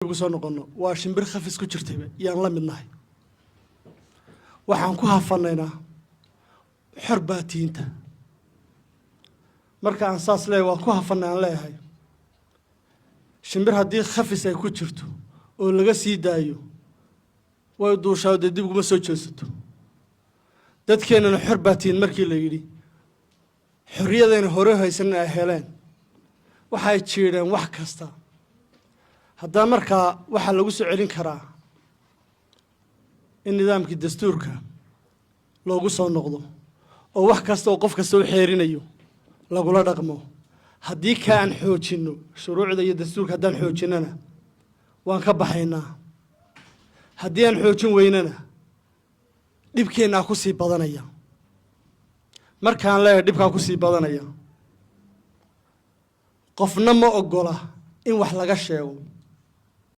ugu soo noqono waa shimbir khafis ku jirtay yaan la midnahay waxaan ku hafanaynaa xor baatiinta marka aan saas leeyahay waan ku hafanay aan leeyahay shimbir haddii khafis ay ku jirto oo laga sii daayo way duushaa dib uguma soo jeesato dadkeenana xor baatiin markii la yidhi xorriyadayna hore haysan ay heleen waxay jiireen wax kasta hadda markaa waxa lagu soo celin karaa in nidaamkii dastuurka loogu soo noqdo oo wax kasta oo qof kasta u xeerinayo lagula dhaqmo haddii ka aan xoojinno shuruucda iyo dastuurka haddaan xoojinana waan ka baxaynaa haddii aan xoojin weynana dhibkeennaa ku sii badanaya markaan leeyahay dhibkaa ku sii badanaya qofna ma oggola in wax laga sheego